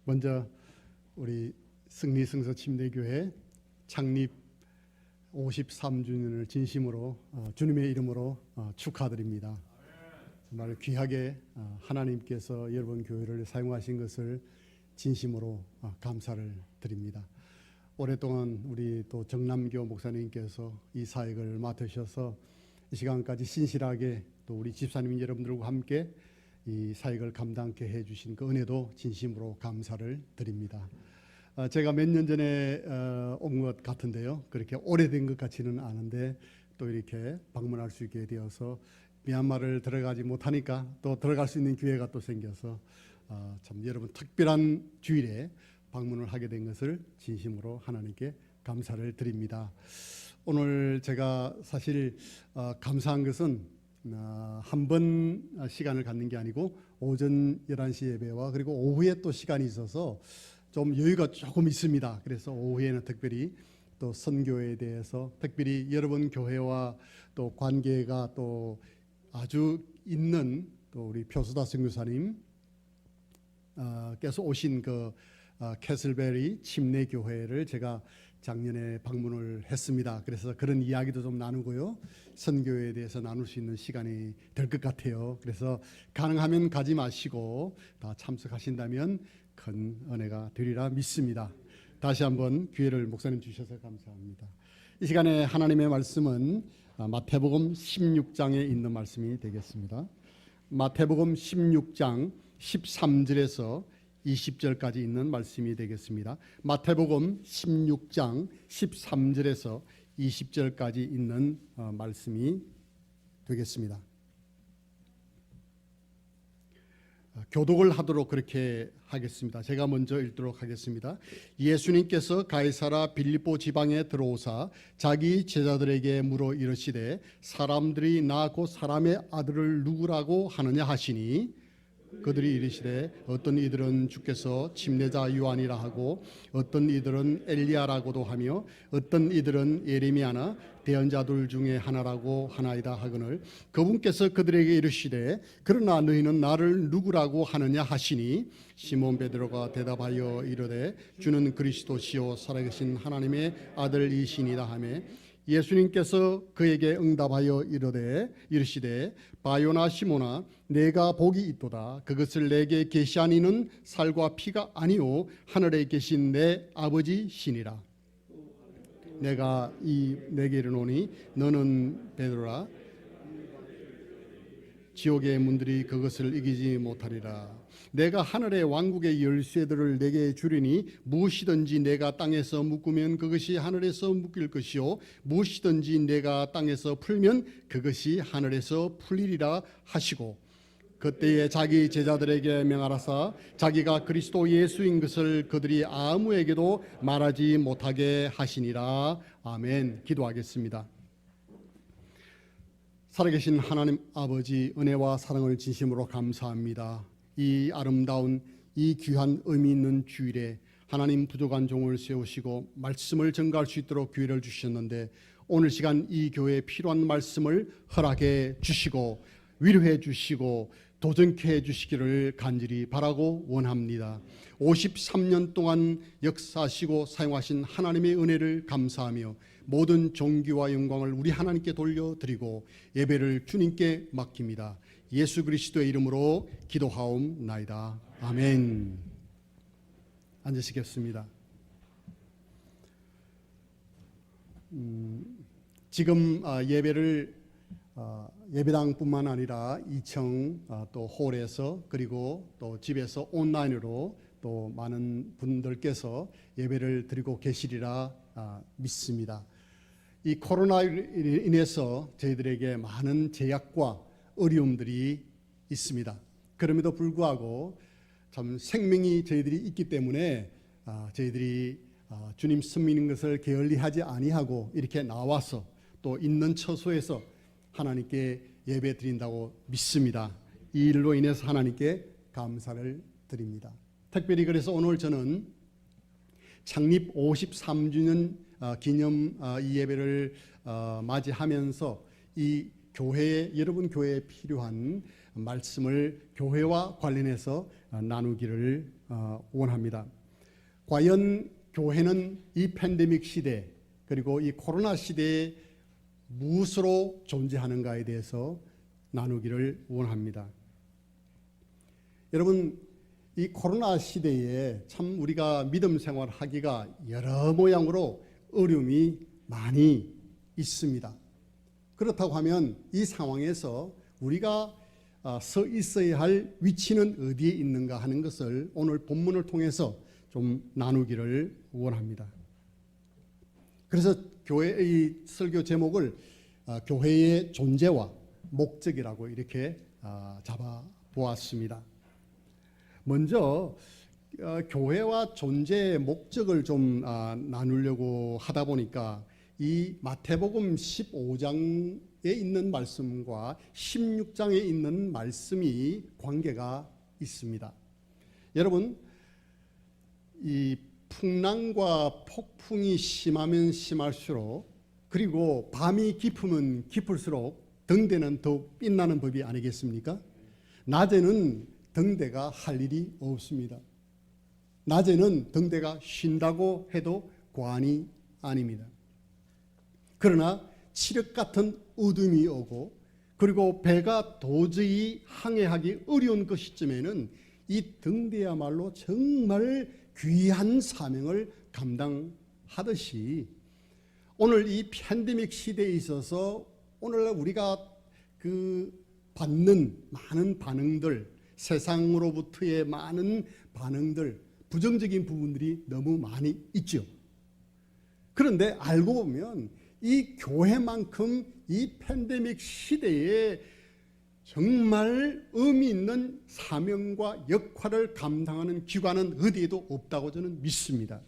먼저 우리 승리성서 침례교회 창립 53주년을 진심으로 주님의 이름으로 축하드립니다. 정말 귀하게 하나님께서 여러분 교회를 사용하신 것을 진심으로 감사를 드립니다. 오랫동안 우리 또 정남교 목사님께서 이 사역을 맡으셔서 이 시간까지 신실하게 또 우리 집사님 여러분들과 함께 이 사역을 감당케 해주신 그 은혜도 진심으로 감사를 드립니다. 제가 몇 년 전에 온 것 같은데요, 그렇게 오래된 것 같지는 않은데 또 이렇게 방문할 수 있게 되어서 미얀마를 들어가지 못하니까 또 들어갈 수 있는 기회가 또 생겨서 참 여러분 특별한 주일에 방문을 하게 된 것을 진심으로 하나님께 감사를 드립니다. 오늘 제가 사실 감사한 것은 한 번 시간을 갖는 게 아니고 오전 11시 예배와 그리고 오후에 또 시간이 있어서 좀 여유가 조금 있습니다. 그래서 오후에는 특별히 또 선교에 대해서 특별히 여러분 교회와 또 관계가 또 아주 있는 또 우리 표수다 선교사님 께서 오신 그 캐슬베리 침례교회를 제가 작년에 방문을 했습니다. 그래서 그런 이야기도 좀 나누고요, 선교에 대해서 나눌 수 있는 시간이 될 것 같아요. 그래서 가능하면 가지 마시고 다 참석하신다면 큰 은혜가 되리라 믿습니다. 다시 한번 기회를 목사님 주셔서 감사합니다. 이 시간에 하나님의 말씀은 마태복음 16장에 있는 말씀이 되겠습니다. 마태복음 16장 13절에서 20절까지 있는 말씀이 되겠습니다. 마태복음 16장 13절에서 20절까지 있는 말씀이 되겠습니다. 교독을 하도록 그렇게 하겠습니다. 제가 먼저 읽도록 하겠습니다. 예수님께서 가이사라 빌립보 지방에 들어오사 자기 제자들에게 물어 이르시되 사람들이 나 곧 사람의 아들을 누구라고 하느냐 하시니 그들이 이르시되 어떤 이들은 주께서 침례자 요한이라 하고 어떤 이들은 엘리야라고도 하며 어떤 이들은 예레미야나 대언자들 중에 하나라고 하나이다 하거늘 그분께서 그들에게 이르시되 그러나 너희는 나를 누구라고 하느냐 하시니 시몬 베드로가 대답하여 이르되 주는 그리스도시요 살아계신 하나님의 아들이시니라 하며 예수님께서 그에게 응답하여 이르시되 바요나 시몬아 내가 복이 있도다. 그것을 내게 계시한 이는 살과 피가 아니요 하늘에 계신 내 아버지시니라. 내가 내게 이르노니 너는 베드로라 지옥의 문들이 그것을 이기지 못하리라. 내가 하늘의 왕국의 열쇠들을 내게 주리니 무엇이든지 내가 땅에서 묶으면 그것이 하늘에서 묶일 것이요 무엇이든지 내가 땅에서 풀면 그것이 하늘에서 풀리리라 하시고 그때에 자기 제자들에게 명하라사 자기가 그리스도 예수인 것을 그들이 아무에게도 말하지 못하게 하시니라. 아멘. 기도하겠습니다. 살아계신 하나님 아버지, 은혜와 사랑을 진심으로 감사합니다. 이 아름다운 이 귀한 의미 있는 주일에 하나님 부족한 종을 세우시고 말씀을 전가할 수 있도록 기회를 주셨는데 오늘 시간 이 교회에 필요한 말씀을 허락해 주시고 위로해 주시고 도전케 해 주시기를 간절히 바라고 원합니다. 53년 동안 역사하시고 사용하신 하나님의 은혜를 감사하며 모든 존귀와 영광을 우리 하나님께 돌려드리고 예배를 주님께 맡깁니다. 예수 그리스도의 이름으로 기도하옵나이다. 아멘. 앉으시겠습니다. 지금 예배를 예배당뿐만 아니라 2층 또 홀에서 그리고 또 집에서 온라인으로 또 많은 분들께서 예배를 드리고 계시리라 믿습니다. 이 코로나로 인해서 저희들에게 많은 제약과 어려움들이 있습니다. 그럼에도 불구하고 참 생명이 저희들이 있기 때문에 저희들이 주님 섬기는 것을 게을리하지 아니하고 이렇게 나와서 또 있는 처소에서 하나님께 예배 드린다고 믿습니다. 이 일로 인해서 하나님께 감사를 드립니다. 특별히 그래서 오늘 저는 창립 53주년 기념 이 예배를 맞이하면서 이 교회에 여러분 교회에 필요한 말씀을 교회와 관련해서 나누기를 원합니다. 과연 교회는 이 팬데믹 시대 그리고 이 코로나 시대에 무엇으로 존재하는가에 대해서 나누기를 원합니다. 여러분, 이 코로나 시대에 참 우리가 믿음 생활하기가 여러 모양으로 어려움이 많이 있습니다. 그렇다고 하면 이 상황에서 우리가 서 있어야 할 위치는 어디에 있는가 하는 것을 오늘 본문을 통해서 좀 나누기를 원합니다. 그래서 교회의 설교 제목을 교회의 존재와 목적이라고 이렇게 잡아보았습니다. 먼저 교회와 존재의 목적을 좀 나누려고 하다 보니까 이 마태복음 15장에 있는 말씀과 16장에 있는 말씀이 관계가 있습니다. 여러분, 이 풍랑과 폭풍이 심하면 심할수록 그리고 밤이 깊으면 깊을수록 등대는 더욱 빛나는 법이 아니겠습니까? 낮에는 등대가 할 일이 없습니다. 낮에는 등대가 쉰다고 해도 과언이 아닙니다. 그러나 칠흑 같은 어둠이 오고 그리고 배가 도저히 항해하기 어려운 그 시점에는 이 등대야말로 정말 귀한 사명을 감당하듯이 오늘 이 팬데믹 시대에 있어서 오늘날 우리가 받는 많은 반응들, 세상으로부터의 많은 반응들, 부정적인 부분들이 너무 많이 있죠. 그런데 알고 보면 이 교회만큼 이 팬데믹 시대에 정말 의미 있는 사명과 역할을 감당하는 기관은 어디에도 없다고 저는 믿습니다.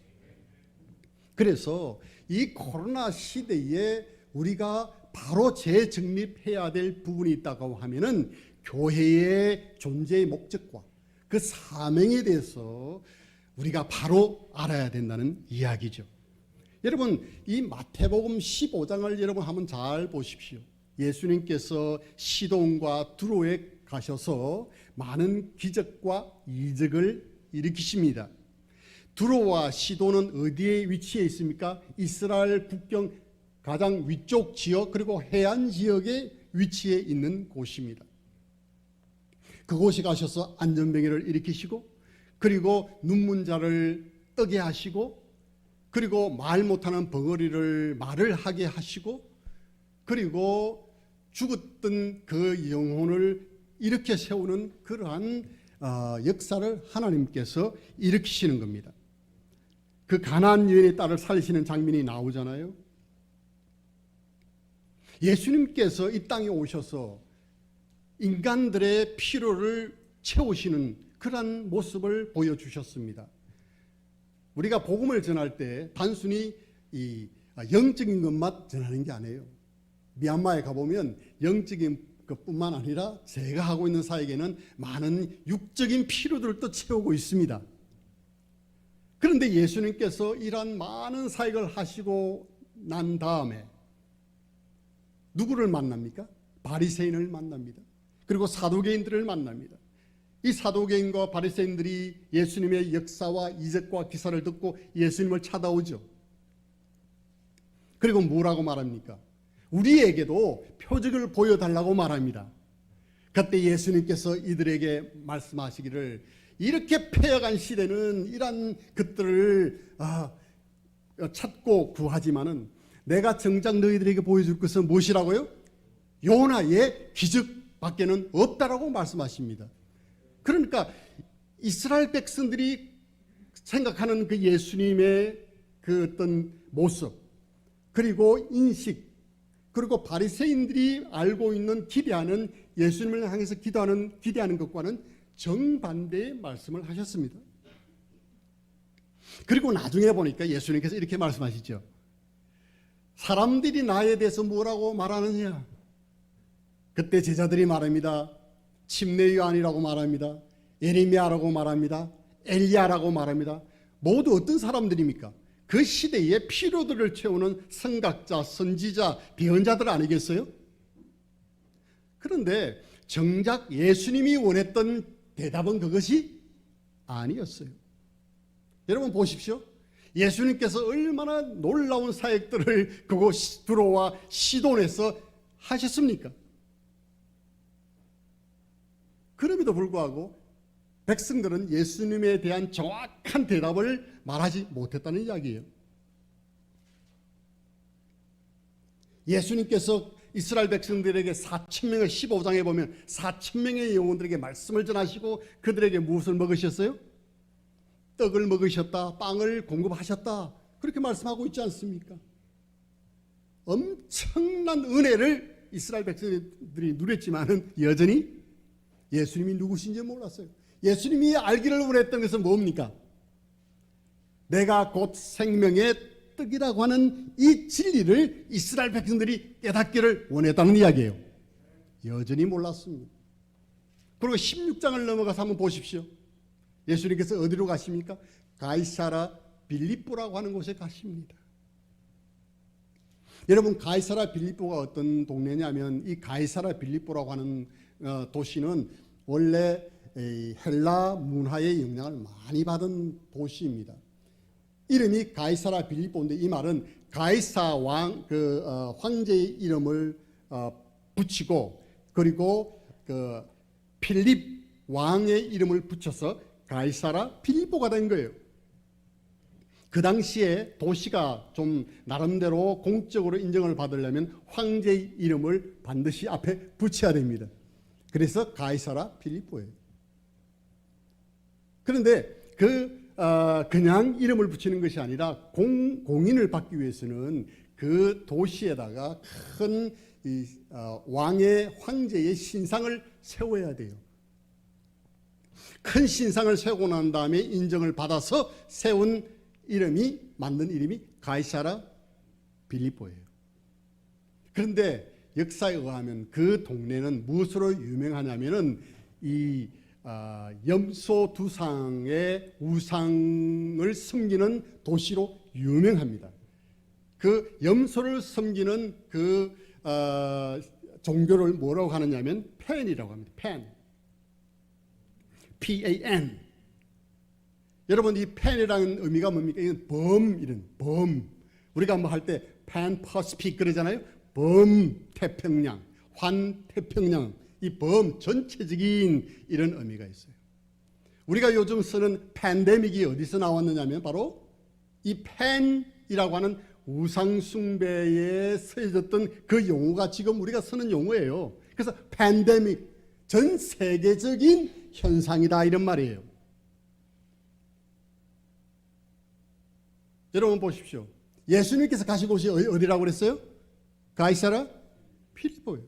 그래서 이 코로나 시대에 우리가 바로 재정립해야 될 부분이 있다고 하면은 교회의 존재의 목적과 그 사명에 대해서 우리가 바로 알아야 된다는 이야기죠. 여러분, 이 마태복음 15장을 여러분 한번 잘 보십시오. 예수님께서 시돈과 두로에 가셔서 많은 기적과 이적을 일으키십니다. 두로와 시돈은 어디에 위치해 있습니까? 이스라엘 국경 가장 위쪽 지역 그리고 해안 지역에 위치해 있는 곳입니다. 그곳에 가셔서 안전병해를 일으키시고 그리고 눈문 자를 뜨게 하시고 그리고 말 못하는 벙어리를 말을 하게 하시고 그리고 죽었던 그 영혼을 일으켜 세우는 그러한 역사를 하나님께서 일으키시는 겁니다. 그 가나안 여인의 딸을 살리시는 장면이 나오잖아요. 예수님께서 이 땅에 오셔서 인간들의 필요를 채우시는 그러한 모습을 보여주셨습니다. 우리가 복음을 전할 때 단순히 이 영적인 것만 전하는 게 아니에요. 미얀마에 가보면 영적인 것뿐만 아니라 제가 하고 있는 사역에는 많은 육적인 필요들을 또 채우고 있습니다. 그런데 예수님께서 이러한 많은 사역을 하시고 난 다음에 누구를 만납니까? 바리새인을 만납니다. 그리고 사두개인들을 만납니다. 이 사두개인과 바리새인들이 예수님의 역사와 이적과 기사를 듣고 예수님을 찾아오죠. 그리고 뭐라고 말합니까? 우리에게도 표적을 보여달라고 말합니다. 그때 예수님께서 이들에게 말씀하시기를 이렇게 패역한 시대는 이러한 것들을 찾고 구하지만은 내가 정작 너희들에게 보여줄 것은 무엇이라고요? 요나의 기적밖에는 없다라고 말씀하십니다. 그러니까 이스라엘 백성들이 생각하는 그 예수님의 그 어떤 모습 그리고 인식 그리고 바리새인들이 알고 있는 기대하는 예수님을 향해서 기대하는 것과는 정반대의 말씀을 하셨습니다. 그리고 나중에 보니까 예수님께서 이렇게 말씀하시죠. 사람들이 나에 대해서 뭐라고 말하느냐? 그때 제자들이 말합니다. 침례 요한이라고 말합니다. 예레미야라고 말합니다. 엘리야라고 말합니다. 모두 어떤 사람들입니까? 그 시대의 필요들을 채우는 선각자, 선지자, 대언자들 아니겠어요? 그런데 정작 예수님이 원했던 대답은 그것이 아니었어요. 여러분 보십시오. 예수님께서 얼마나 놀라운 사역들을 그곳 두로와 시돈에서 하셨습니까? 그럼에도 불구하고 백성들은 예수님에 대한 정확한 대답을 말하지 못했다는 이야기예요. 예수님께서 이스라엘 백성들에게 4,000명을 15장에 보면 4,000명의 영혼들에게 말씀을 전하시고 그들에게 무엇을 먹으셨어요? 떡을 먹으셨다, 빵을 공급하셨다, 그렇게 말씀하고 있지 않습니까? 엄청난 은혜를 이스라엘 백성들이 누렸지만은 여전히 예수님이 누구신지 몰랐어요. 예수님이 알기를 원했던 것은 뭡니까? 내가 곧 생명의 떡이라고 하는 이 진리를 이스라엘 백성들이 깨닫기를 원했다는 이야기예요. 여전히 몰랐습니다. 그리고 16장을 넘어가서 한번 보십시오. 예수님께서 어디로 가십니까? 가이사라 빌립보라고 하는 곳에 가십니다. 여러분, 가이사라 빌립보가 어떤 동네냐면 이 가이사라 빌립보라고 하는 도시는 원래 헬라 문화의 영향을 많이 받은 도시입니다. 이름이 가이사라 빌립보인데 이 말은 가이사 왕 황제의 이름을 붙이고 그리고 그 필립 왕의 이름을 붙여서 가이사라 빌립보가 된 거예요. 그 당시에 도시가 좀 나름대로 공적으로 인정을 받으려면 황제의 이름을 반드시 앞에 붙여야 됩니다. 그래서 가이사라 빌립보예요. 그런데 그냥 이름을 붙이는 것이 아니라 공인을 받기 위해서는 그 도시에다가 큰 왕의 황제의 신상을 세워야 돼요. 큰 신상을 세우고 난 다음에 인정을 받아서 세운 이름이 만든 이름이 가이사라 빌립보예요. 그런데 역사에 의하면 그 동네는 무엇으로 유명하냐면은 이 염소 두상의 우상을 섬기는 도시로 유명합니다. 그 염소를 섬기는 그 종교를 뭐라고 하느냐면 팬이라고 합니다. 팬. P-A-N. 여러분, 이 팬이라는 의미가 뭡니까? 이건 이런 범. 우리가 뭐 할 때 팬 퍼시픽 그러잖아요. 태평양, 환태평양. 이 전체적인 이런 의미가 있어요. 우리가 요즘 쓰는 팬데믹이 어디서 나왔느냐면 바로 이 팬이라고 하는 우상숭배에 쓰여졌던 그 용어가 지금 우리가 쓰는 용어예요. 그래서 팬데믹, 전 세계적인 현상이다 이런 말이에요. 여러분 보십시오. 예수님께서 가신 곳이 어디라고 그랬어요? 가이사라 빌립보예요.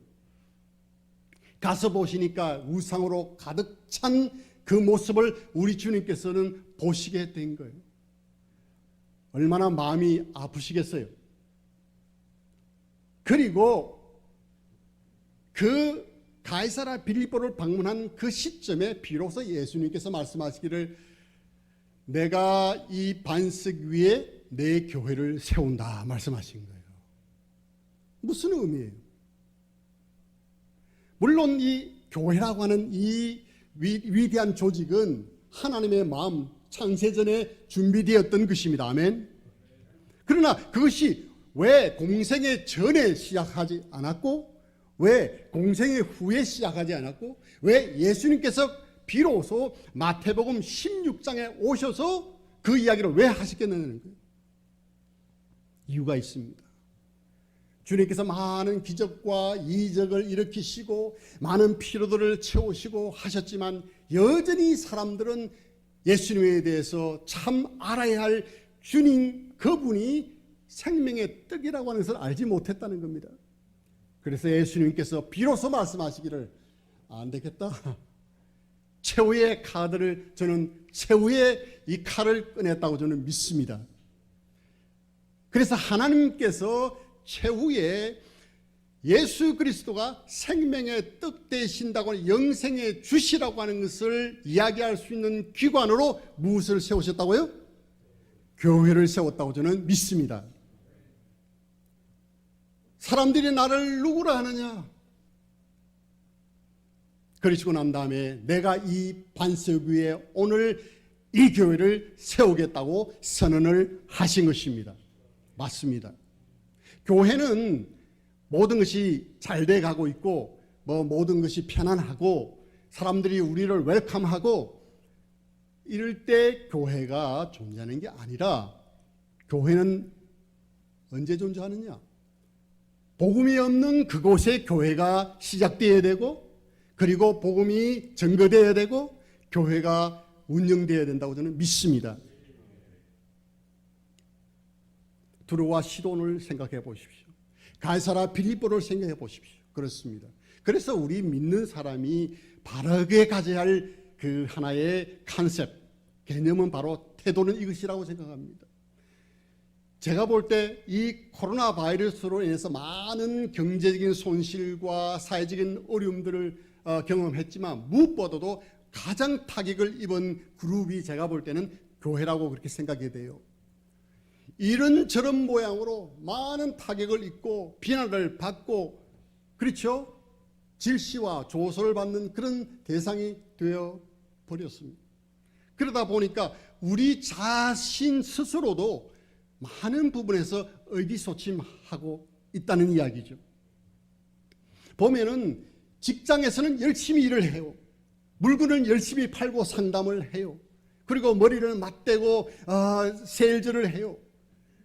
가서 보시니까 우상으로 가득 찬 그 모습을 우리 주님께서는 보시게 된 거예요. 얼마나 마음이 아프시겠어요. 그리고 그 가이사라 빌립보를 방문한 그 시점에 비로소 예수님께서 말씀하시기를 내가 이 반석 위에 내 교회를 세운다 말씀하신 거예요. 무슨 의미예요? 물론 이 교회라고 하는 이 위대한 조직은 하나님의 마음 창세전에 준비되었던 것입니다. 아멘. 그러나 그것이 왜 공생의 전에 시작하지 않았고 왜 공생의 후에 시작하지 않았고 왜 예수님께서 비로소 마태복음 16장에 오셔서 그 이야기를 왜 하셨겠느냐는 거예요. 이유가 있습니다. 주님께서 많은 기적과 이적을 일으키시고 많은 피로들을 채우시고 하셨지만 여전히 사람들은 예수님에 대해서 참 알아야 할 주님 그분이 생명의 떡이라고 하는 것을 알지 못했다는 겁니다. 그래서 예수님께서 비로소 말씀하시기를 안 되겠다. 최후의 카드를 저는 최후의 이 칼을 꺼냈다고 저는 믿습니다. 그래서 하나님께서 최후에 예수 그리스도가 생명의 떡 되신다고 하는 영생의 주시라고 하는 것을 이야기할 수 있는 기관으로 무엇을 세우셨다고요? 교회를 세웠다고 저는 믿습니다. 사람들이 나를 누구라 하느냐? 그러시고 난 다음에 내가 이 반석 위에 오늘 이 교회를 세우겠다고 선언을 하신 것입니다. 맞습니다. 교회는 모든 것이 잘 돼가고 있고 모든 것이 편안하고 사람들이 우리를 웰컴하고 이럴 때 교회가 존재하는 게 아니라, 교회는 언제 존재하느냐? 복음이 없는 그곳에 교회가 시작되어야 되고, 그리고 복음이 증거되어야 되고, 교회가 운영되어야 된다고 저는 믿습니다. 두로와 시돈을 생각해 보십시오. 갈사라 빌립보를 생각해 보십시오. 그렇습니다. 그래서 우리 믿는 사람이 바르게 가져야 할 그 하나의 컨셉, 개념은 바로 태도는 이것이라고 생각합니다. 제가 볼 때 이 코로나 바이러스로 인해서 많은 경제적인 손실과 사회적인 어려움들을 경험했지만, 무엇보다도 가장 타격을 입은 그룹이 제가 볼 때는 교회라고 그렇게 생각이 돼요. 이런저런 모양으로 많은 타격을 입고 비난을 받고, 그렇죠? 질시와 조소를 받는 그런 대상이 되어 버렸습니다. 그러다 보니까 우리 자신 스스로도 많은 부분에서 의기소침하고 있다는 이야기죠. 보면은 직장에서는 열심히 일을 해요. 물건을 열심히 팔고 상담을 해요. 그리고 머리를 맞대고 세일즈를 해요.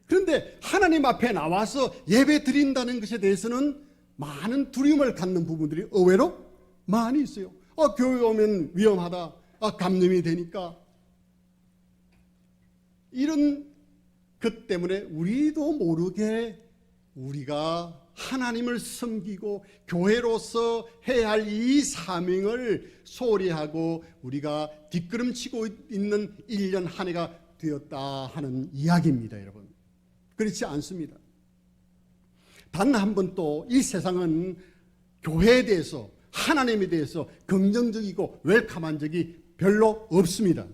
그런데 하나님 앞에 나와서 예배 드린다는 것에 대해서는 많은 두려움을 갖는 부분들이 의외로 많이 있어요. 교회 오면 위험하다. 감염이 되니까. 이런 것 때문에 우리도 모르게 우리가 하나님을 섬기고 교회로서 해야 할 이 사명을 소홀히 하고 우리가 뒷걸음치고 있는 1년 한 해가 되었다 하는 이야기입니다, 여러분. 그렇지 않습니다. 단 한 번도 이 세상은 교회에 대해서, 하나님에 대해서 긍정적이고 웰컴한 적이 별로 없습니다.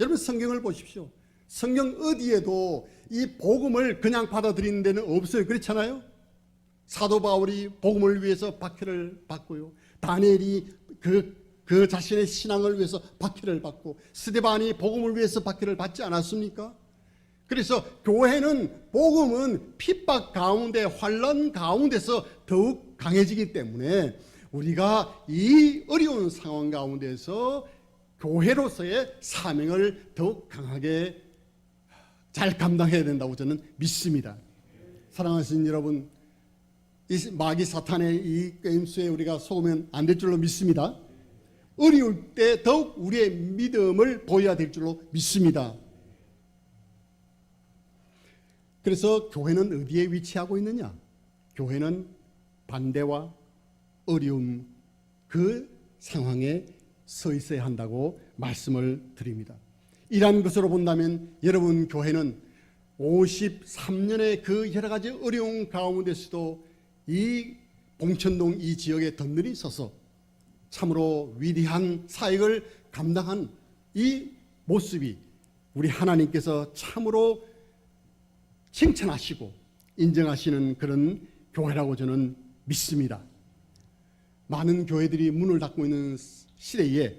여러분, 성경을 보십시오. 성경 어디에도 이 복음을 그냥 받아들이는 데는 없어요. 그렇잖아요? 사도 바울이 복음을 위해서 박해를 받고요. 다니엘이 그 자신의 신앙을 위해서 박해를 받고, 스데반이 복음을 위해서 박해를 받지 않았습니까? 그래서 교회는, 복음은 핍박 가운데, 환난 가운데서 더욱 강해지기 때문에 우리가 이 어려운 상황 가운데서 교회로서의 사명을 더욱 강하게 잘 감당해야 된다고 저는 믿습니다. 사랑하시는 여러분, 이 마귀 사탄의 이 게임수에 우리가 속으면 안 될 줄로 믿습니다. 어려울 때 더욱 우리의 믿음을 보여야 될 줄로 믿습니다. 그래서 교회는 어디에 위치하고 있느냐? 교회는 반대와 어려움, 그 상황에 서 있어야 한다고 말씀을 드립니다. 이러한 것으로 본다면 여러분, 교회는 53년의 그 여러 가지 어려운 가운데서도 이 봉천동 이 지역에 든든히 서서 참으로 위대한 사역을 감당한 이 모습이 우리 하나님께서 참으로 칭찬하시고 인정하시는 그런 교회라고 저는 믿습니다. 많은 교회들이 문을 닫고 있는 시대에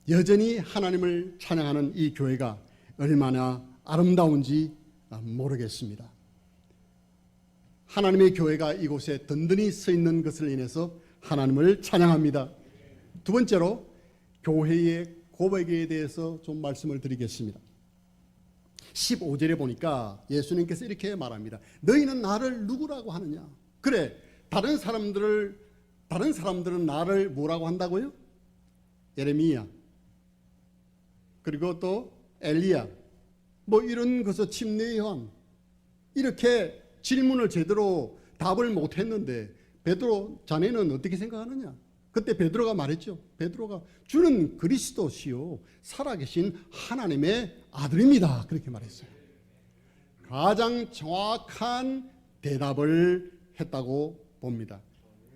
여전히 하나님을 찬양하는 이 교회가 얼마나 아름다운지 모르겠습니다. 하나님의 교회가 이곳에 든든히 서 있는 것을 인해서 하나님을 찬양합니다. 두 번째로 교회의 고백에 대해서 좀 말씀을 드리겠습니다. 15절에 보니까 예수님께서 이렇게 말합니다. 너희는 나를 누구라고 하느냐? 그래, 다른 사람들은 나를 뭐라고 한다고요? 예레미야, 그리고 또 엘리야, 이런 것을 침례 요한, 이렇게 질문을 제대로 답을 못했는데 베드로, 자네는 어떻게 생각하느냐? 그때 베드로가 말했죠. 베드로가 주는 그리스도시요 살아계신 하나님의 아들입니다. 그렇게 말했어요. 가장 정확한 대답을 했다고 봅니다.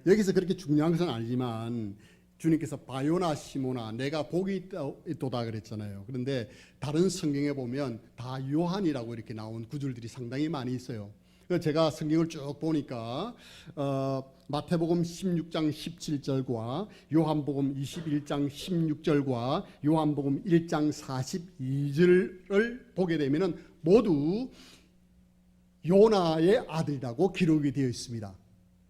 여기서 그렇게 중요한 것은 아니지만 주님께서 바요나 시모나 내가 복이 있도다 그랬잖아요. 그런데 다른 성경에 보면 다 요한이라고 이렇게 나온 구절들이 상당히 많이 있어요. 제가 성경을 쭉 보니까 마태복음 16장 17절과 요한복음 21장 16절과 요한복음 1장 42절을 보게 되면 모두 요나의 아들이라고 기록이 되어 있습니다.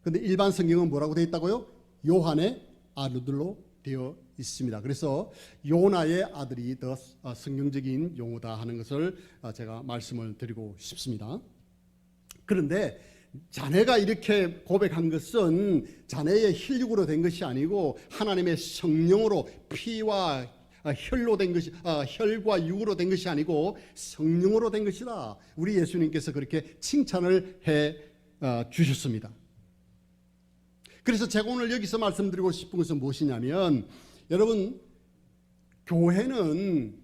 그런데 일반 성경은 뭐라고 되어 있다고요? 요한의 아들로 되어 있습니다. 그래서 요나의 아들이 더 성경적인 용어다 하는 것을 제가 말씀을 드리고 싶습니다. 그런데 자네가 이렇게 고백한 것은 자네의 혈육으로 된 것이 아니고 하나님의 성령으로 피와 혈로 된 것이 혈과 육으로 된 것이 아니고 성령으로 된 것이다. 우리 예수님께서 그렇게 칭찬을 해 주셨습니다. 그래서 제가 오늘 여기서 말씀드리고 싶은 것은 무엇이냐면 여러분 교회는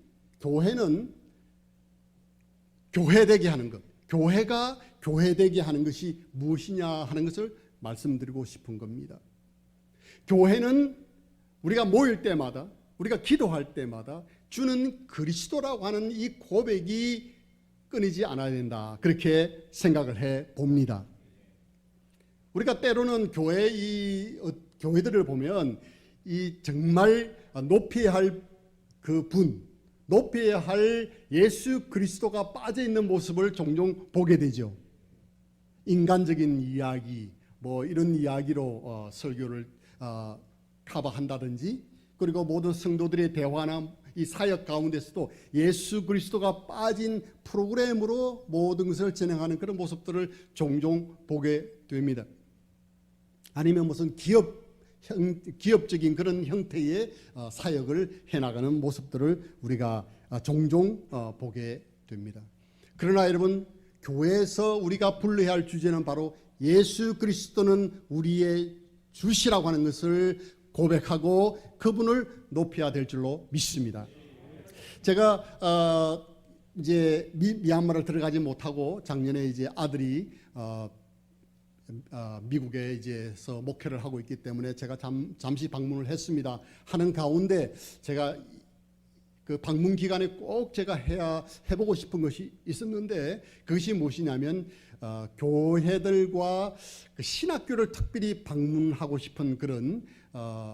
교회되게 하는 것, 교회가 교회되게 하는 것이 무엇이냐 하는 것을 말씀드리고 싶은 겁니다. 교회는 우리가 모일 때마다 우리가 기도할 때마다 주는 그리스도라고 하는 이 고백이 끊이지 않아야 된다. 그렇게 생각을 해 봅니다. 우리가 때로는 교회들을 보면 이 정말 높여야 할 그 분, 높여야 할 예수 그리스도가 빠져 있는 모습을 종종 보게 되죠. 인간적인 이야기, 뭐 이런 이야기로 설교를 커버한다든지, 그리고 모든 성도들의 대화나 이 사역 가운데서도 예수 그리스도가 빠진 프로그램으로 모든 것을 진행하는 그런 모습들을 종종 보게 됩니다. 아니면 무슨 기업적인 그런 형태의 사역을 해나가는 모습들을 우리가 종종 보게 됩니다. 그러나 여러분, 교회에서 우리가 불러야 할 주제는 바로 예수 그리스도는 우리의 주시라고 하는 것을 고백하고 그분을 높여야 될 줄로 믿습니다. 제가 이제 미얀마를 들어가지 못하고 작년에 이제 아들이 미국에 이제서 목회를 하고 있기 때문에 제가 잠시 방문을 했습니다. 하는 가운데 제가 그 방문 기간에 꼭 제가 해보고 싶은 것이 있었는데 그것이 무엇이냐면 교회들과 그 신학교를 특별히 방문하고 싶은 그런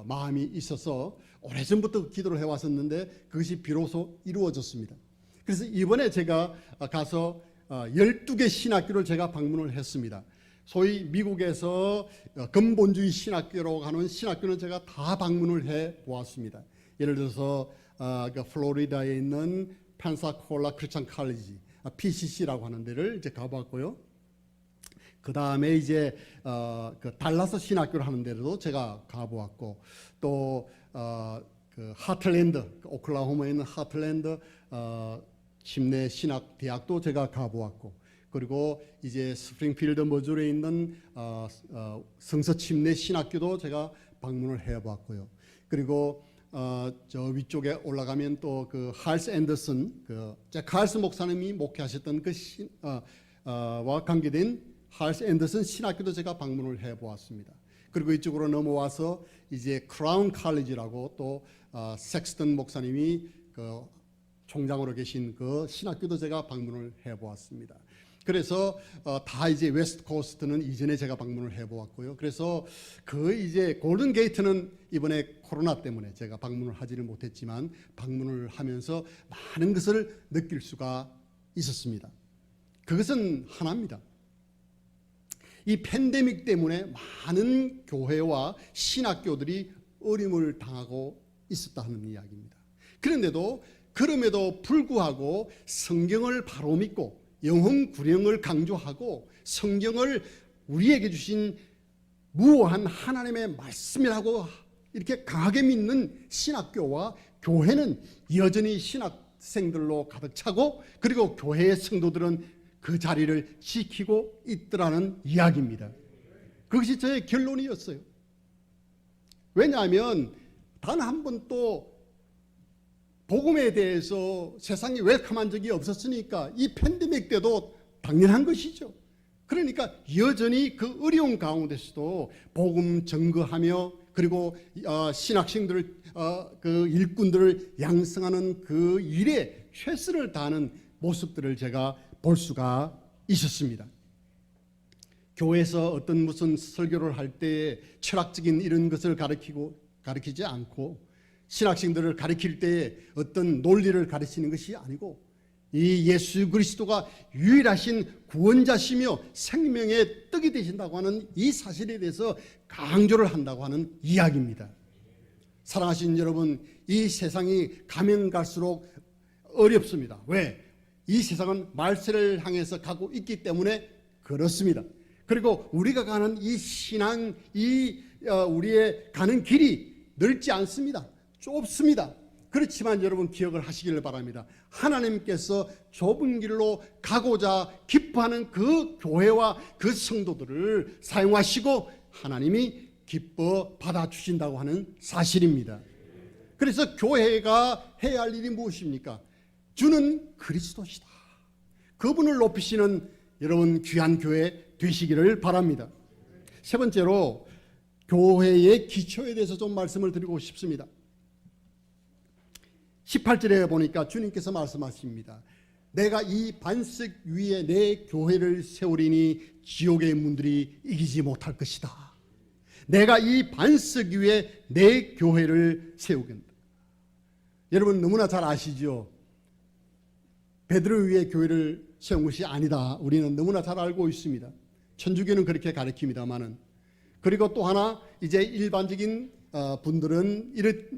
마음이 있어서 오래전부터 기도를 해왔었는데 그것이 비로소 이루어졌습니다. 그래서 이번에 제가 가서 12개 신학교를 제가 방문을 했습니다. 소위 미국에서 근본주의 신학교라고 하는 신학교는 제가 다 방문을 해 보았습니다. 예를 들어서 그 플로리다에 있는 펜사콜라 크리스천 칼리지 PCC라고 하는 데를 이제 가봤고요. 그 다음에 이제 그 달라스 신학교를 하는 데도 제가 가보았고, 또 그 하틀랜드, 오클라호마에 있는 하틀랜드 침례 신학 대학도 제가 가보았고, 그리고 이제 스프링필드 머주리에 있는 성서 침례 신학교도 제가 방문을 해봤고요. 그리고 저 위쪽에 올라가면 또 그 할스 앤더슨, 그 할스 목사님이 목회하셨던 그 와 관계된 할스 앤더슨 신학교도 제가 방문을 해보았습니다. 그리고 이쪽으로 넘어와서 이제 크라운 칼리지라고 또 섹스턴 목사님이 그 총장으로 계신 그 신학교도 제가 방문을 해보았습니다. 그래서 다 이제 웨스트 코스트는 이전에 제가 방문을 해보았고요. 그래서 그 이제 골든 게이트는 이번에 코로나 때문에 제가 방문을 하지를 못했지만 방문을 하면서 많은 것을 느낄 수가 있었습니다. 그것은 하나입니다. 이 팬데믹 때문에 많은 교회와 신학교들이 어려움을 당하고 있었다 하는 이야기입니다. 그럼에도 불구하고 성경을 바로 믿고 영혼 구령을 강조하고 성경을 우리에게 주신 무오한 하나님의 말씀이라고 이렇게 강하게 믿는 신학교와 교회는 여전히 신학생들로 가득 차고, 그리고 교회의 성도들은 그 자리를 지키고 있더라는 이야기입니다. 그것이 저의 결론이었어요. 왜냐하면 단 한 번도 복음에 대해서 세상이 웰컴한 적이 없었으니까 이 팬데믹 때도 당연한 것이죠. 그러니까 여전히 그 어려운 가운데서도 복음 증거하며, 그리고 신학생들을 그 일꾼들을 양성하는 그 일에 최선을 다하는 모습들을 제가 볼 수가 있었습니다. 교회에서 어떤 무슨 설교를 할 때 철학적인 이런 것을 가르치지 않고 신학생들을 가르칠 때 어떤 논리를 가르치는 것이 아니고 이 예수 그리스도가 유일하신 구원자시며 생명의 떡이 되신다고 하는 이 사실에 대해서 강조를 한다고 하는 이야기입니다. 사랑하신 여러분, 이 세상이 가면 갈수록 어렵습니다. 왜? 이 세상은 말세를 향해서 가고 있기 때문에 그렇습니다. 그리고 우리가 가는 이 신앙, 우리의 가는 길이 넓지 않습니다. 좁습니다. 그렇지만 여러분 기억을 하시기를 바랍니다. 하나님께서 좁은 길로 가고자 기뻐하는 그 교회와 그 성도들을 사용하시고 하나님이 기뻐 받아주신다고 하는 사실입니다. 그래서 교회가 해야 할 일이 무엇입니까? 주는 그리스도시다. 그분을 높이시는 여러분 귀한 교회 되시기를 바랍니다. 세 번째로 교회의 기초에 대해서 좀 말씀을 드리고 싶습니다. 18절에 보니까 주님께서 말씀하십니다. 내가 이 반석 위에 내 교회를 세우리니 지옥의 문들이 이기지 못할 것이다. 내가 이 반석 위에 내 교회를 세우겠다. 여러분 너무나 잘 아시죠? 베드로 위에 교회를 세운 것이 아니다. 우리는 너무나 잘 알고 있습니다. 천주교는 그렇게 가르칩니다만은. 그리고 또 하나 이제 일반적인 분들은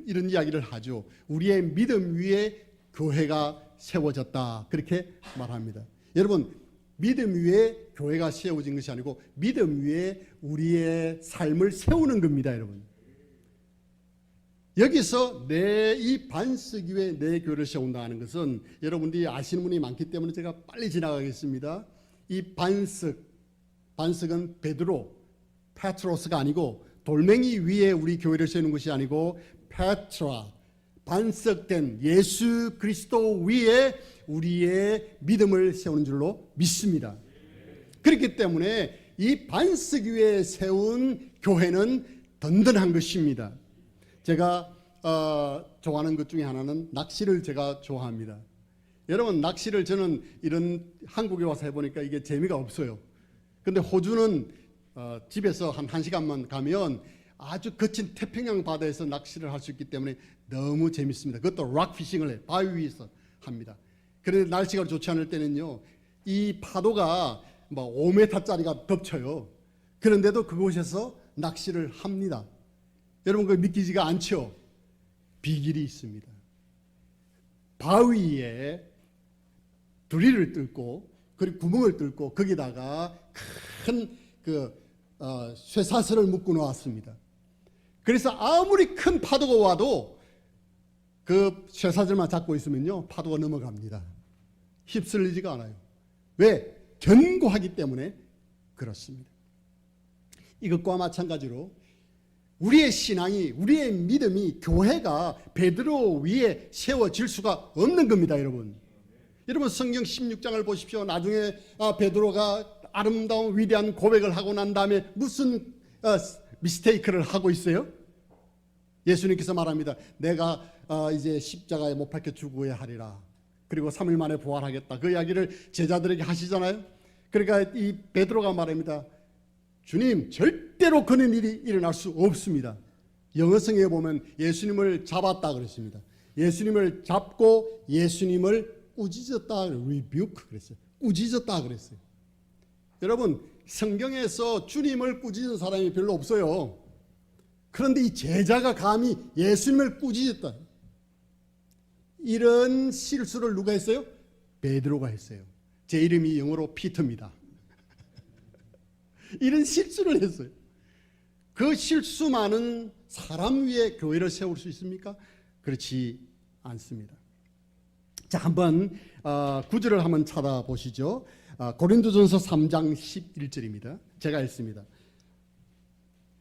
이런 이야기를 하죠. 우리의 믿음 위에 교회가 세워졌다. 그렇게 말합니다. 여러분 믿음 위에 교회가 세워진 것이 아니고 믿음 위에 우리의 삶을 세우는 겁니다. 여러분 여기서 내 이 반석 위에 내 교회를 세운다는 것은 여러분들이 아시는 분이 많기 때문에 제가 빨리 지나가겠습니다. 이 반석은 베드로, 페트로스가 아니고 돌멩이 위에 우리 교회를 세우는 것이 아니고 페트라, 반석된 예수 그리스도 위에 우리의 믿음을 세우는 줄로 믿습니다. 그렇기 때문에 이 반석 위에 세운 교회는 든든한 것입니다. 제가 좋아하는 것 중에 하나는 낚시를 제가 좋아합니다. 여러분 낚시를 저는 이런 한국에 와서 해보니까 이게 재미가 없어요. 근데 호주는 집에서 한 1시간만 가면 아주 거친 태평양 바다에서 낚시를 할 수 있기 때문에 너무 재밌습니다. 그것도 락피싱을 해요. 바위 위에서 합니다. 그런데 날씨가 좋지 않을 때는요, 이 파도가 뭐 5m짜리가 덮쳐요. 그런데도 그곳에서 낚시를 합니다. 여러분 그거 믿기지가 않죠? 비결이 있습니다. 바위에 두리를 뚫고 그리고 구멍을 뚫고 거기다가 큰 쇠사슬을 묶어 놓았습니다. 그래서 아무리 큰 파도가 와도 그 쇠사슬만 잡고 있으면요 파도가 넘어갑니다. 휩쓸리지가 않아요. 왜? 견고하기 때문에 그렇습니다. 이것과 마찬가지로 우리의 신앙이, 우리의 믿음이, 교회가 베드로 위에 세워질 수가 없는 겁니다. 여러분 성경 16장을 보십시오. 나중에 베드로가 아름다운 위대한 고백을 하고 난 다음에 무슨 미스테이크를 하고 있어요? 예수님께서 말합니다. 내가 이제 십자가에 못 박혀 죽어야 하리라. 그리고 3일 만에 부활하겠다. 그 이야기를 제자들에게 하시잖아요. 그러니까 이 베드로가 말합니다. 주님, 절대로 그런 일이 일어날 수 없습니다. 영어성에 보면 예수님을 잡았다 그랬습니다. 예수님을 잡고 예수님을 꾸짖었다, rebuke 그랬어요. 꾸짖었다 그랬어요. 여러분, 성경에서 주님을 꾸짖은 사람이 별로 없어요. 그런데 이 제자가 감히 예수님을 꾸짖었다. 이런 실수를 누가 했어요? 베드로가 했어요. 제 이름이 영어로 피터입니다. 이런 실수를 했어요. 그 실수 많은 사람 위에 교회를 세울 수 있습니까? 그렇지 않습니다. 자, 한번 구절을 한번 찾아보시죠. 고린도전서 3장 11절입니다. 제가 읽습니다.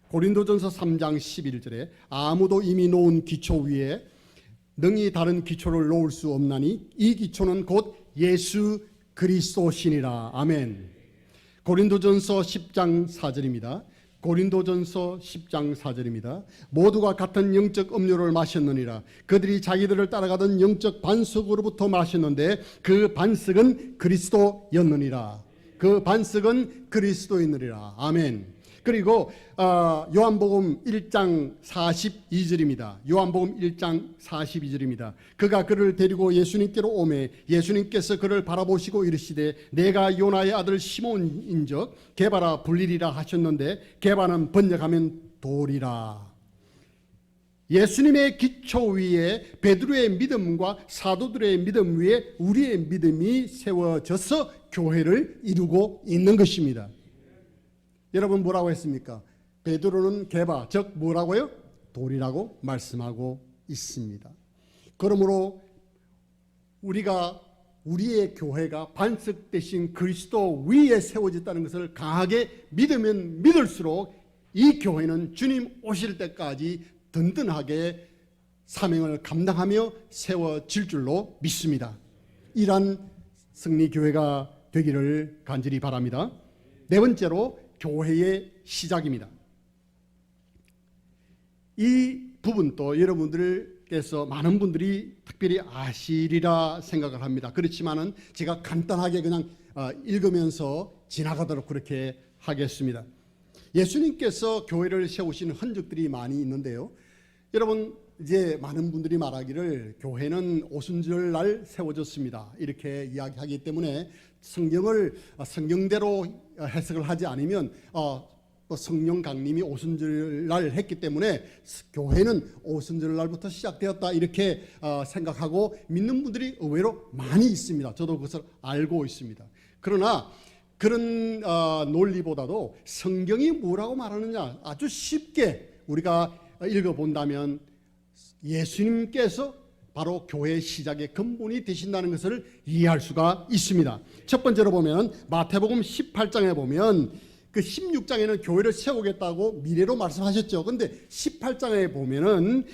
고린도전서 3장 11절에 아무도 이미 놓은 기초 위에 능히 다른 기초를 놓을 수 없나니 이 기초는 곧 예수 그리스도시니라. 아멘. 고린도전서 10장 4절입니다. 고린도전서 10장 4절입니다. 모두가 같은 영적 음료를 마셨느니라. 그들이 자기들을 따라가던 영적 반석으로부터 마셨는데 그 반석은 그리스도였느니라. 그 반석은 그리스도이니라. 아멘. 그리고 요한복음 1장 42절입니다. 요한복음 1장 42절입니다. 그가 그를 데리고 예수님께로 오매 예수님께서 그를 바라보시고 이르시되 내가 요나의 아들 시몬인즉 게바라 불리리라 하셨는데 게바는 번역하면 돌이라. 예수님의 기초 위에 베드로의 믿음과 사도들의 믿음 위에 우리의 믿음이 세워져서 교회를 이루고 있는 것입니다. 여러분 뭐라고 했습니까? 베드로는 게바, 즉 뭐라고요? 돌이라고 말씀하고 있습니다. 그러므로 우리의 교회가 반석 대신 그리스도 위에 세워졌다는 것을 강하게 믿으면 믿을수록 이 교회는 주님 오실 때까지 든든하게 사명을 감당하며 세워질 줄로 믿습니다. 이러한 승리교회가 되기를 간절히 바랍니다. 네 번째로 교회의 시작입니다. 이 부분도 여러분들께서 많은 분들이 특별히 아시리라 생각을 합니다. 그렇지만은 제가 간단하게 그냥 읽으면서 지나가도록 그렇게 하겠습니다. 예수님께서 교회를 세우신 흔적들이 많이 있는데요. 여러분 이제 많은 분들이 말하기를 교회는 오순절날 세워졌습니다. 이렇게 이야기하기 때문에 성경을 성경대로 해석을 하지 않으면 성령 강림이 오순절날 했기 때문에 교회는 오순절날부터 시작되었다 이렇게 생각하고 믿는 분들이 의외로 많이 있습니다. 저도 그것을 알고 있습니다. 그러나 그런 논리보다도 성경이 뭐라고 말하느냐 아주 쉽게 우리가 읽어본다면 예수님께서 바로 교회의 시작의 근본이 되신다는 것을 이해할 수가 있습니다. 첫 번째로 보면 마태복음 18장에 보면 그 16장에는 교회를 세우겠다고 미래로 말씀하셨죠. 그런데 18장에 보면은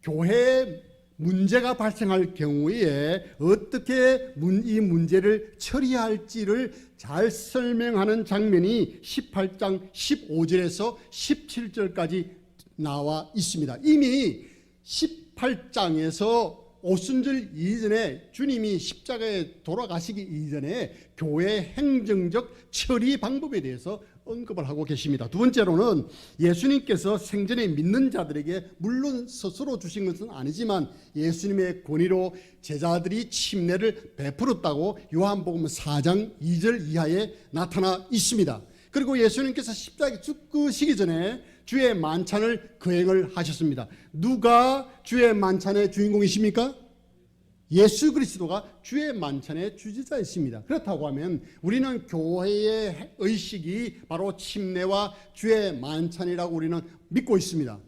교회에 문제가 발생할 경우에 어떻게 이 문제를 처리할지를 잘 설명하는 장면이 18장 15절에서 17절까지 나와 있습니다. 이미 18장에서 오순절 이전에 주님이 십자가에 돌아가시기 이전에 교회의 행정적 처리 방법에 대해서 언급을 하고 계십니다. 두 번째로는 예수님께서 생전에 믿는 자들에게 물론 스스로 주신 것은 아니지만 예수님의 권위로 제자들이 침례를 베풀었다고 요한복음 4장 2절 이하에 나타나 있습니다. 그리고 예수님께서 십자가에 죽으시기 전에 주의 만찬을 거행을 하셨습니다. 누가 주의 만찬의 주인공이십니까? 예수 그리스도가 주의 만찬의 주지자이십니다. 그렇다고 하면 우리는 교회의 의식이 바로 침례와 주의 만찬이라고 우리는 믿고 있습니다.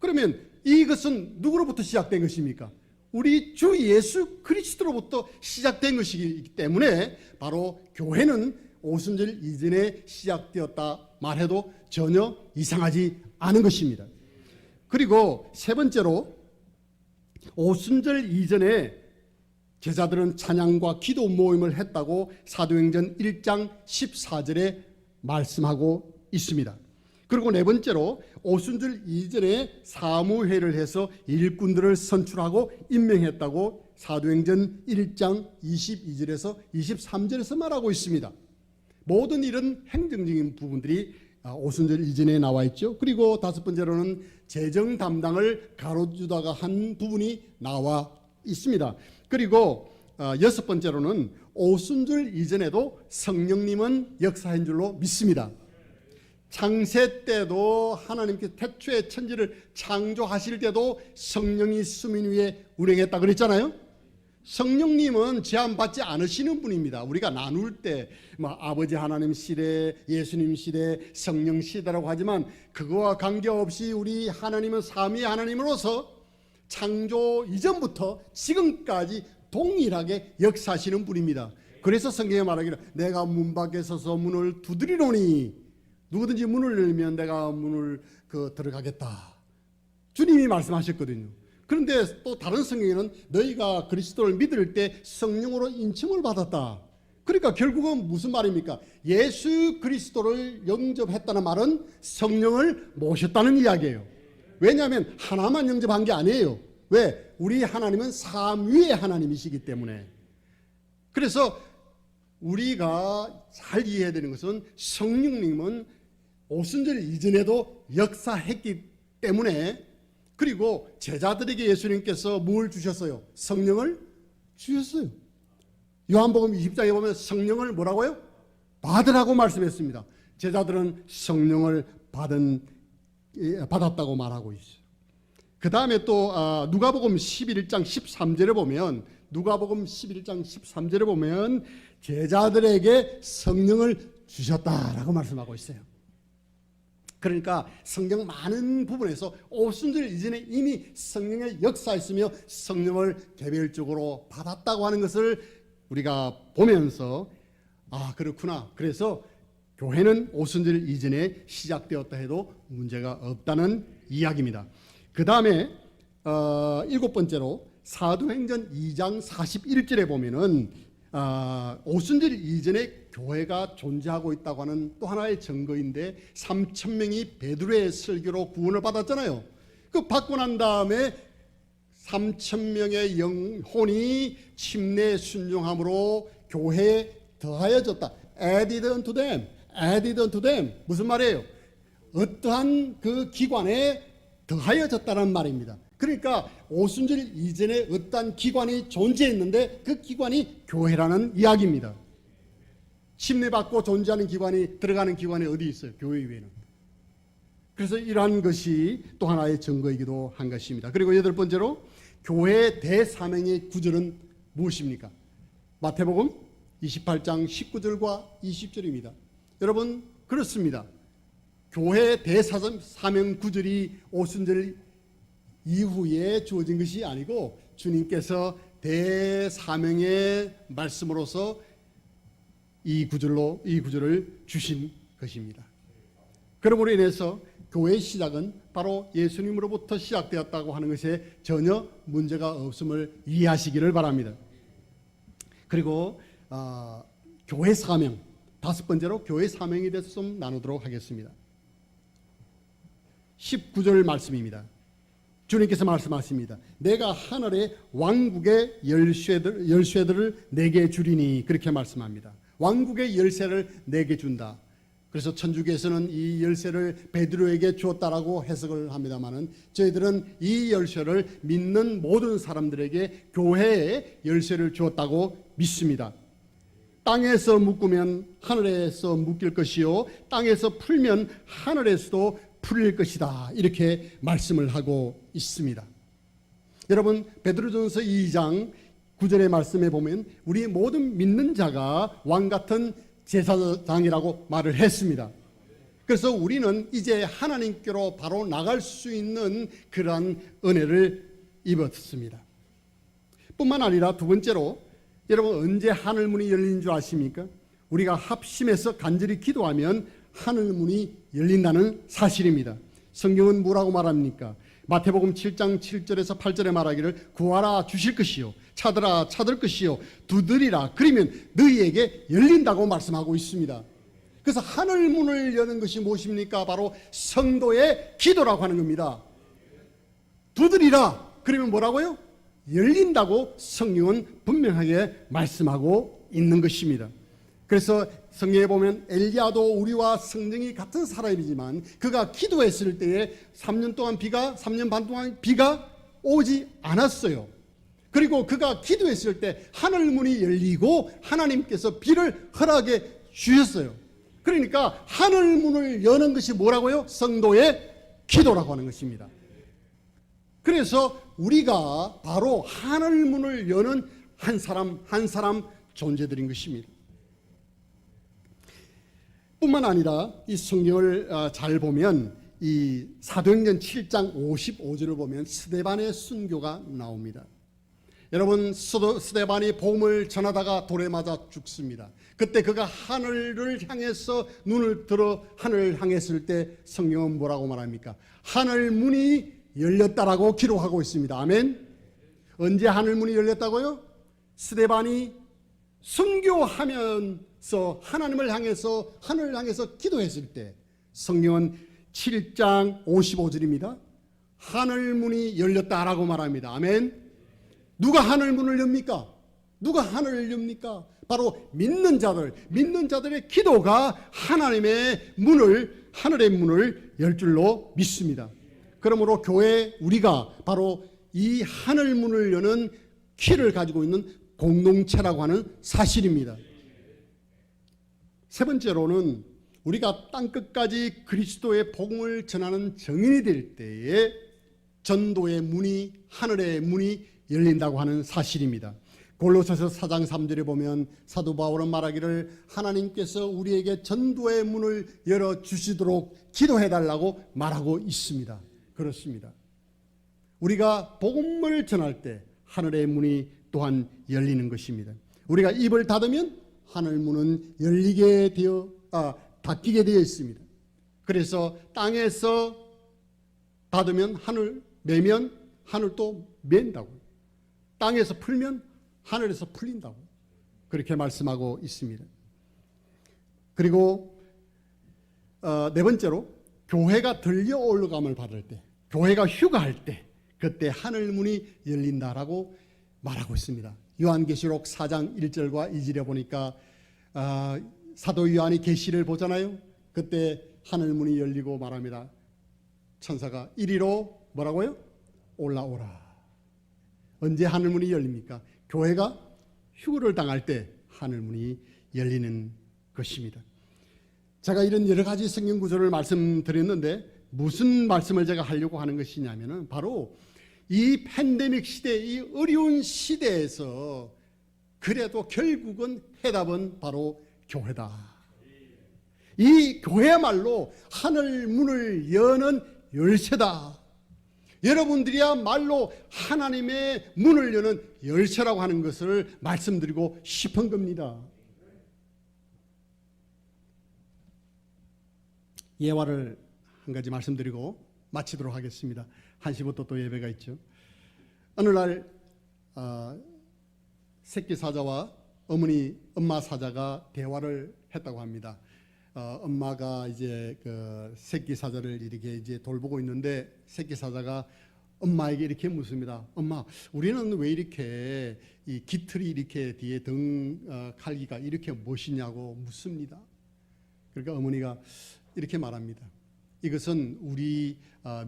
그러면 이것은 누구로부터 시작된 것입니까? 우리 주 예수 그리스도로부터 시작된 것이기 때문에 바로 교회는 오순절 이전에 시작되었다 말해도 전혀 이상하지 않은 것입니다. 그리고 세 번째로 오순절 이전에 제자들은 찬양과 기도 모임을 했다고 사도행전 1장 14절에 말씀하고 있습니다. 그리고 네 번째로 오순절 이전에 사무회를 해서 일꾼들을 선출하고 임명했다고 사도행전 1장 22절에서 23절에서 말하고 있습니다. 모든 이런 행정적인 부분들이 오순절 이전에 나와 있죠. 그리고 다섯 번째로는 재정 담당을 가로주다가 한 부분이 나와 있습니다. 그리고 여섯 번째로는 오순절 이전에도 성령님은 역사한 줄로 믿습니다. 창세 때도 하나님께서 태초에 천지를 창조하실 때도 성령이 수민 위에 운행했다 그랬잖아요. 성령님은 제한받지 않으시는 분입니다. 우리가 나눌 때 아버지 하나님 시대, 예수님 시대, 성령 시대라고 하지만 그거와 관계없이 우리 하나님은 삼위 하나님으로서 창조 이전부터 지금까지 동일하게 역사하시는 분입니다. 그래서 성경에 말하기를 내가 문 밖에 서서 문을 두드리노니 누구든지 문을 열면 내가 문을 들어가겠다. 주님이 말씀하셨거든요. 그런데 또 다른 성경에는 너희가 그리스도를 믿을 때 성령으로 인침을 받았다. 그러니까 결국은 무슨 말입니까? 예수 그리스도를 영접했다는 말은 성령을 모셨다는 이야기예요. 왜냐하면 하나만 영접한 게 아니에요. 왜? 우리 하나님은 삼위의 하나님이시기 때문에. 그래서 우리가 잘 이해해야 되는 것은 성령님은 오순절 이전에도 역사했기 때문에, 그리고 제자들에게 예수님께서 뭘 주셨어요? 성령을 주셨어요. 요한복음 20장에 보면 성령을 뭐라고요? 받으라고 말씀했습니다. 제자들은 성령을 받았다고 말하고 있어요. 그 다음에 또 누가복음 11장 13절에 보면, 누가복음 11장 13절에 보면 제자들에게 성령을 주셨다라고 말씀하고 있어요. 그러니까 성경 많은 부분에서 오순절 이전에 이미 성령의 역사했으며 성령을 개별적으로 받았다고 하는 것을 우리가 보면서 그렇구나. 그래서 교회는 오순절 이전에 시작되었다 해도 문제가 없다는 이야기입니다. 그 다음에 7번째로 사도행전 2장 41절에 보면은 오순절 이전에 교회가 존재하고 있다고 하는 또 하나의 증거인데, 3,000명이 베드로의 설교로 구원을 받았잖아요. 그 받고 난 다음에 3,000명의 영혼이 침례 순종함으로 교회에 더하여졌다. Added unto them, added unto them. 무슨 말이에요? 어떠한 그 기관에 더하여졌다는 말입니다. 그러니까 오순절 이전에 어떠한 기관이 존재했는데 그 기관이 교회라는 이야기입니다. 침례받고 존재하는 기관이, 들어가는 기관이 어디 있어요? 교회 위에는. 그래서 이러한 것이 또 하나의 증거이기도 한 것입니다. 그리고 8번째로 교회의 대사명의 구절은 무엇입니까? 마태복음 28장 19절과 20절입니다. 여러분, 그렇습니다. 교회의 대사명 구절이 오순절 이후에 주어진 것이 아니고 주님께서 대사명의 말씀으로서 이 구절을 주신 것입니다. 그러므로 인해서 교회의 시작은 바로 예수님으로부터 시작되었다고 하는 것에 전혀 문제가 없음을 이해하시기를 바랍니다. 그리고 교회 사명, 5번째로 교회 사명에 대해서 좀 나누도록 하겠습니다. 19절 말씀입니다. 주님께서 말씀하십니다. 내가 하늘의 왕국의 열쇠들을 내게 주리니, 그렇게 말씀합니다. 왕국의 열쇠를 내게 준다. 그래서 천주교에서는 이 열쇠를 베드로에게 주었다라고 해석을 합니다마는, 저희들은 이 열쇠를 믿는 모든 사람들에게 교회의 열쇠를 주었다고 믿습니다. 땅에서 묶으면 하늘에서 묶일 것이요, 땅에서 풀면 하늘에서도 풀릴 것이다. 이렇게 말씀을 하고 있습니다. 여러분, 베드로전서 2장 9절의 말씀에 보면 우리 모든 믿는 자가 왕같은 제사장이라고 말을 했습니다. 그래서 우리는 이제 하나님께로 바로 나갈 수 있는 그러한 은혜를 입었습니다. 뿐만 아니라 2번째로, 여러분 언제 하늘문이 열리는 줄 아십니까? 우리가 합심해서 간절히 기도하면 하늘문이 열린다는 사실입니다. 성경은 뭐라고 말합니까? 마태복음 7장 7절에서 8절에 말하기를 구하라 주실 것이요, 찾으라 찾을 것이요, 두드리라 그러면 너희에게 열린다고 말씀하고 있습니다. 그래서 하늘문을 여는 것이 무엇입니까? 바로 성도의 기도라고 하는 겁니다. 두드리라 그러면 뭐라고요? 열린다고 성경은 분명하게 말씀하고 있는 것입니다. 그래서 성경에 보면 엘리야도 우리와 성정이 같은 사람이지만 그가 기도했을 때에 3년 반 동안 비가 오지 않았어요. 그리고 그가 기도했을 때 하늘문이 열리고 하나님께서 비를 허락해 주셨어요. 그러니까 하늘문을 여는 것이 뭐라고요? 성도의 기도라고 하는 것입니다. 그래서 우리가 바로 하늘문을 여는 한 사람 존재들인 것입니다. 뿐만 아니라 이 성경을 잘 보면 이 사도행전 7장 55절을 보면 스데반의 순교가 나옵니다. 여러분, 스데반이 복음을 전하다가 돌에 맞아 죽습니다. 그때 그가 하늘을 향해서 눈을 들어 하늘을 향했을 때 성경은 뭐라고 말합니까? 하늘 문이 열렸다라고 기록하고 있습니다. 아멘. 언제 하늘 문이 열렸다고요? 스데반이 순교하면서 하나님을 향해서 하늘을 향해서 기도했을 때, 성경은 7장 55절입니다. 하늘 문이 열렸다라고 말합니다. 아멘. 누가 하늘 문을 엽니까? 누가 하늘을 엽니까? 바로 믿는 자들의 기도가 하나님의 문을, 하늘의 문을 열 줄로 믿습니다. 그러므로 교회 우리가 바로 이 하늘 문을 여는 키를 가지고 있는 공동체라고 하는 사실입니다. 세 번째로는 우리가 땅끝까지 그리스도의 복음을 전하는 증인이 될 때에 전도의 문이, 하늘의 문이 열린다고 하는 사실입니다. 골로새서 4장 3절에 보면 사도 바울은 말하기를 하나님께서 우리에게 전도의 문을 열어주시도록 기도해달라고 말하고 있습니다. 그렇습니다. 우리가 복음을 전할 때 하늘의 문이 또한 열리는 것입니다. 우리가 입을 닫으면 하늘 문은 닫히게 되어 있습니다. 그래서 땅에서 닫으면 하늘, 매면 하늘도 맨다고, 땅에서 풀면 하늘에서 풀린다고 그렇게 말씀하고 있습니다. 그리고 네 번째로 교회가 들려 올라감을 받을 때, 교회가 휴가할 때 그때 하늘문이 열린다라고 말하고 있습니다. 요한계시록 4장 1절과 2절에 보니까 사도 요한이 계시를 보잖아요. 그때 하늘문이 열리고 말합니다. 천사가 이리로 뭐라고요? 올라오라. 언제 하늘문이 열립니까? 교회가 휴거를 당할 때 하늘문이 열리는 것입니다. 제가 이런 여러 가지 성경 구절을 말씀드렸는데 무슨 말씀을 제가 하려고 하는 것이냐면은 바로 이 팬데믹 시대, 이 어려운 시대에서 그래도 결국은 해답은 바로 교회다. 이 교회야말로 하늘 문을 여는 열쇠다. 여러분들이야말로 하나님의 문을 여는 열쇠라고 하는 것을 말씀드리고 싶은 겁니다. 예화를 한 가지 말씀드리고 마치도록 하겠습니다. 1시부터 또 예배가 있죠. 어느 날 새끼 사자와 엄마 사자가 대화를 했다고 합니다. 엄마가 이제 그 새끼 사자를 이렇게 이제 돌보고 있는데 새끼 사자가 엄마에게 이렇게 묻습니다. 엄마, 우리는 왜 이렇게 이 깃털이 이렇게 뒤에 칼기가 이렇게 멋있냐고 묻습니다. 그러니까 어머니가 이렇게 말합니다. 이것은 우리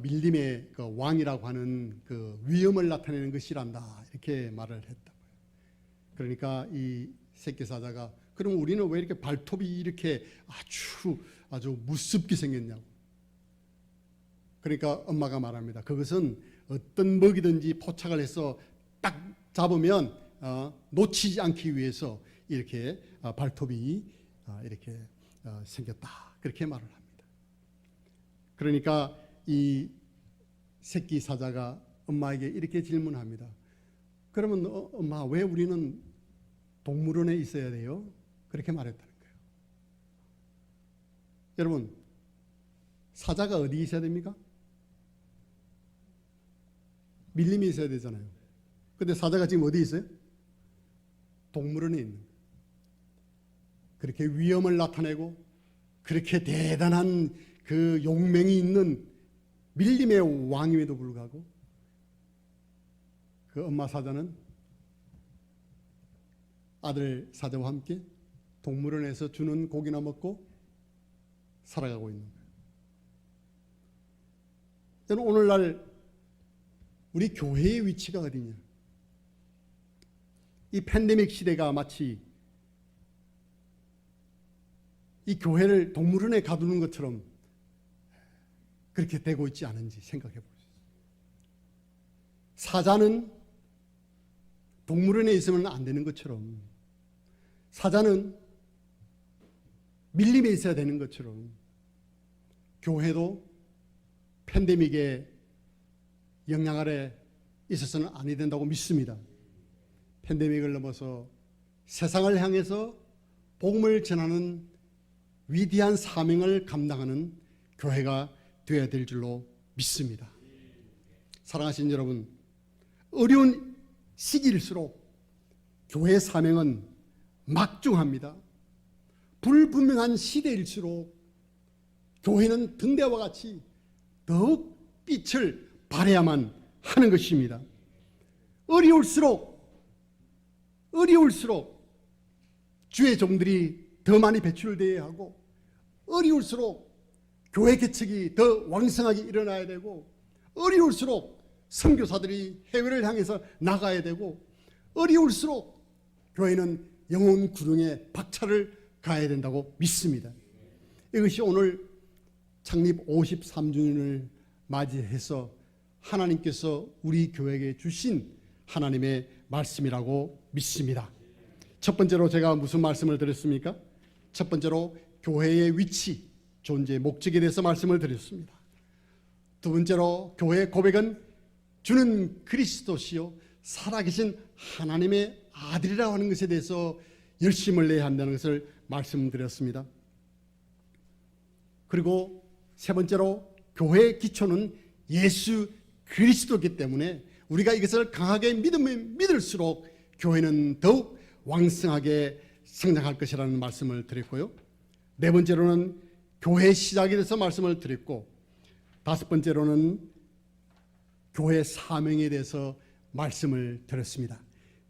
밀림의 그 왕이라고 하는 그 위엄을 나타내는 것이란다. 이렇게 말을 했다고요. 그러니까 이 새끼 사자가 그럼 우리는 왜 이렇게 발톱이 이렇게 아주 무섭게 생겼냐고. 그러니까 엄마가 말합니다. 그것은 어떤 먹이든지 포착을 해서 딱 잡으면 놓치지 않기 위해서 이렇게 발톱이 이렇게 생겼다. 그렇게 말을 합니다. 그러니까 이 새끼 사자가 엄마에게 이렇게 질문합니다. 그러면 엄마, 왜 우리는 동물원에 있어야 돼요? 그렇게 말했다는 거예요. 여러분, 사자가 어디 있어야 됩니까? 밀림이 있어야 되잖아요. 근데 사자가 지금 어디 있어요? 동물원에 있는 거예요. 그렇게 위엄을 나타내고 그렇게 대단한 그 용맹이 있는 밀림의 왕임에도 불구하고 그 엄마 사자는 아들 사자와 함께 동물원에서 주는 고기나 먹고 살아가고 있는 거예요. 저는 오늘날 우리 교회의 위치가 어디냐? 이 팬데믹 시대가 마치 이 교회를 동물원에 가두는 것처럼 그렇게 되고 있지 않은지 생각해 보세요. 사자는 동물원에 있으면 안 되는 것처럼, 사자는 밀림에 있어야 되는 것처럼 교회도 팬데믹의 영향 아래 있어서는 아니 된다고 믿습니다. 팬데믹을 넘어서 세상을 향해서 복음을 전하는 위대한 사명을 감당하는 교회가 되어야 될 줄로 믿습니다. 사랑하신 여러분, 어려운 시기일수록 교회 사명은 막중합니다. 불분명한 시대일수록 교회는 등대와 같이 더욱 빛을 발해야만 하는 것입니다. 어려울수록 주의 종들이 더 많이 배출되어야 하고, 어려울수록 교회 개척이 더 왕성하게 일어나야 되고, 어려울수록 선교사들이 해외를 향해서 나가야 되고, 어려울수록 교회는 영혼 구령에 박차를 가야 된다고 믿습니다. 이것이 오늘 창립 53주년을 맞이해서 하나님께서 우리 교회에게 주신 하나님의 말씀이라고 믿습니다. 첫 번째로 제가 무슨 말씀을 드렸습니까? 첫 번째로 교회의 위치, 존재, 목적에 대해서 말씀을 드렸습니다. 두 번째로 교회의 고백은 주는 그리스도시요 살아계신 하나님의 아들이라고 하는 것에 대해서 열심을 내야 한다는 것을 말씀드렸습니다. 그리고 세 번째로 교회의 기초는 예수 그리스도이기 때문에 우리가 이것을 강하게 믿으면 믿을수록 교회는 더욱 왕성하게 성장할 것이라는 말씀을 드렸고요. 네 번째로는 교회의 시작에 대해서 말씀을 드렸고, 다섯 번째로는 교회의 사명에 대해서 말씀을 드렸습니다.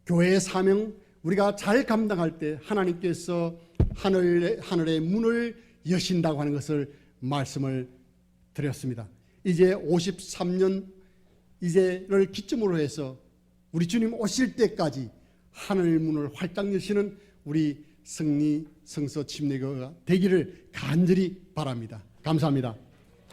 교회의 사명, 우리가 잘 감당할 때 하나님께서 하늘의 문을 여신다고 하는 것을 말씀을 드렸습니다. 이제 53년 이제를 기점으로 해서 우리 주님 오실 때까지 하늘 문을 활짝 여시는 우리 성리 성서 침례교회가 되기를 간절히 바랍니다. 감사합니다.